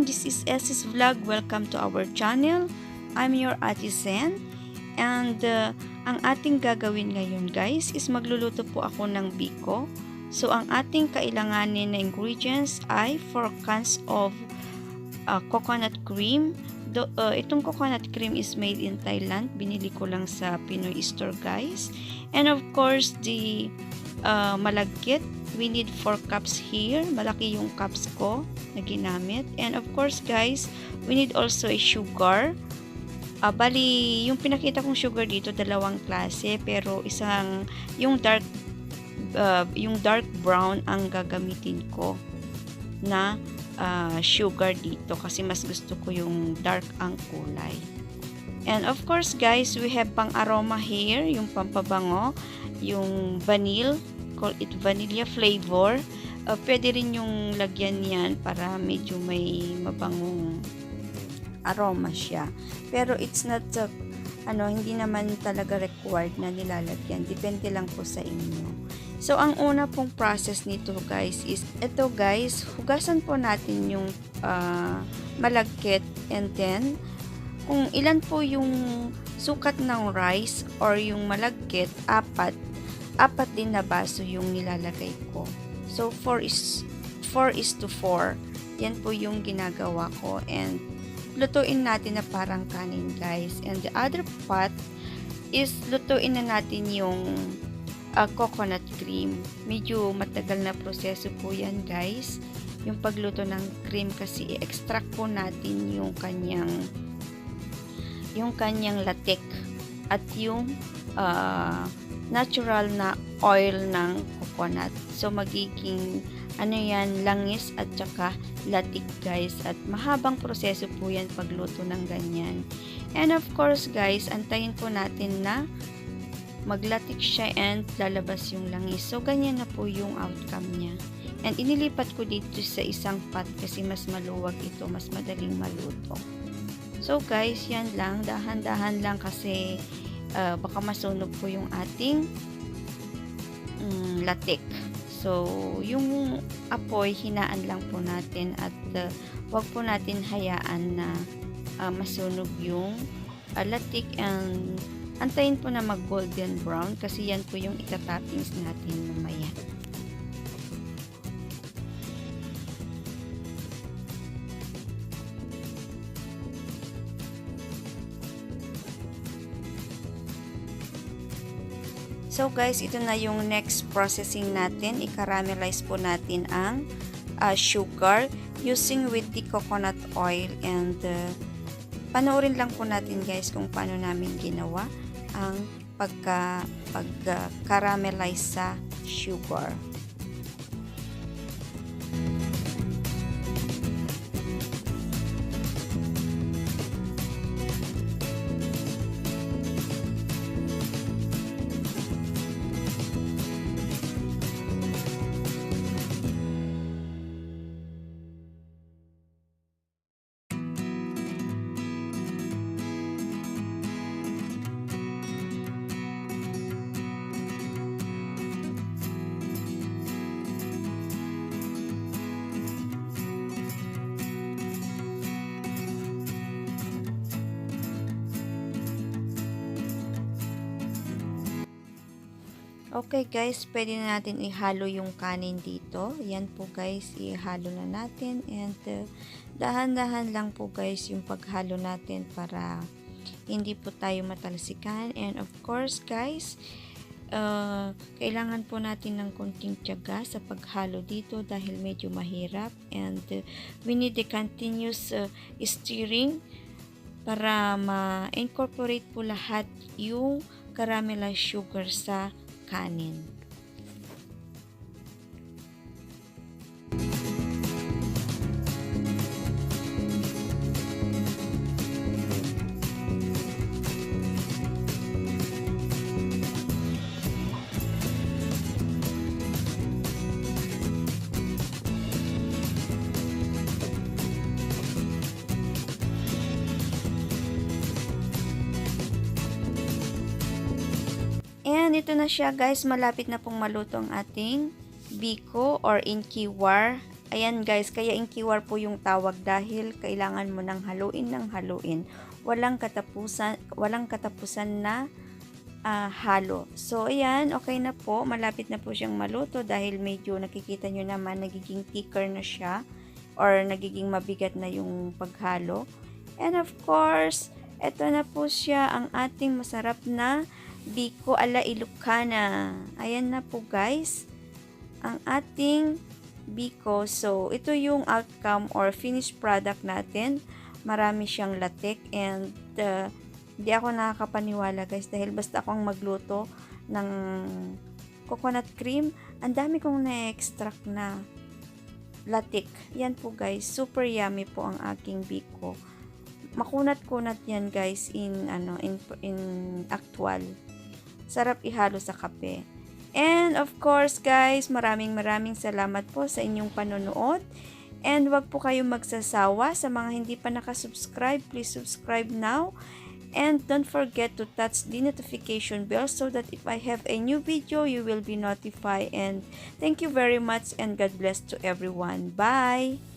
everyone, this is Essie Vlog. Welcome to our channel. I'm your Ate Sen. And ang ating gagawin ngayon guys is magluluto po ako ng biko. So ang ating kailanganin na ingredients ay 4 cans of coconut cream. Itong coconut cream is made in Thailand. Binili ko lang sa Pinoy store guys. And of course the malagkit. We need 4 cups here. Malaki yung cups ko na ginamit. And of course guys, we need also a sugar. Bali, yung pinakita kong sugar dito, dalawang klase. Pero yung dark brown ang gagamitin ko na sugar dito. Kasi mas gusto ko yung dark ang kulay. And of course guys, we have pang aroma here. Yung pampabango. Yung vanilla. Call it vanilla flavor. Pwede rin yung lagyan yan para medyo may mabangong aroma siya. Pero it's not hindi naman talaga required na nilalagyan. Depende lang po sa inyo. So ang una pong process nito guys is ito guys, hugasan po natin yung malagkit, and then kung ilan po yung sukat ng rice or yung malagkit, apat din na baso yung nilalagay ko. So 4 is to 4. Yan po yung ginagawa ko, and lutuin natin na parang kanin guys. And the other part is lutuin na natin yung coconut cream. Medyo matagal na proseso po yan guys. Yung pagluto ng cream kasi i-extract po natin yung kanyang latik at yung natural na oil ng coconut. So magiging langis at saka latik guys, at mahabang proseso po yan pagluto ng ganyan. And of course guys, antayin po natin na maglatik siya and lalabas yung langis. So ganyan na po yung outcome niya. And inilipat ko dito sa isang pot kasi mas maluwag ito, mas madaling maluto. So guys, yan lang, dahan-dahan lang kasi baka masunog po yung ating latik. So, yung apoy, hinaan lang po natin at wag po natin hayaan na masunog yung latik, and antayin po na mag golden brown kasi yan po yung itatoppings natin mamaya. So guys, ito na yung next processing natin. I-caramelize po natin ang sugar using with the coconut oil, and panoorin lang po natin guys kung paano namin ginawa ang pag-caramelize sa sugar. Okay guys, pwede na natin ihalo yung kanin dito. Yan po guys, ihalo na natin, and dahan-dahan lang po guys yung paghalo natin para hindi po tayo matalsikan. And of course guys, kailangan po natin ng konting tiyaga sa paghalo dito dahil medyo mahirap, and we need a continuous stirring para ma-incorporate po lahat yung caramelized sugar sa kanin. And ito na siya guys, malapit na pong maluto ang ating biko or inkiwar Ayan guys, kaya inkiwar po yung tawag dahil kailangan mo ng haluin. Walang katapusan na halo. So, ayan, okay na po. Malapit na po siyang maluto dahil medyo nakikita nyo naman nagiging thicker na siya or nagiging mabigat na yung paghalo. And of course, eto na po siya ang ating masarap na biko ala Ilocana. Ayan na po guys, ang ating biko. So, ito yung outcome or finished product natin. Marami siyang latik and hindi ako nakakapaniwala guys dahil basta akong magluto ng coconut cream, ang dami kong na-extract na latik. Yan po guys, super yummy po ang aking biko. Makunat-kunat yan guys in actual. Sarap ihalo sa kape. And of course guys, maraming salamat po sa inyong panonood. And wag po kayong magsasawa sa mga hindi pa nakasubscribe, please subscribe now. And don't forget to touch the notification bell so that if I have a new video, you will be notified. And thank you very much and God bless to everyone. Bye!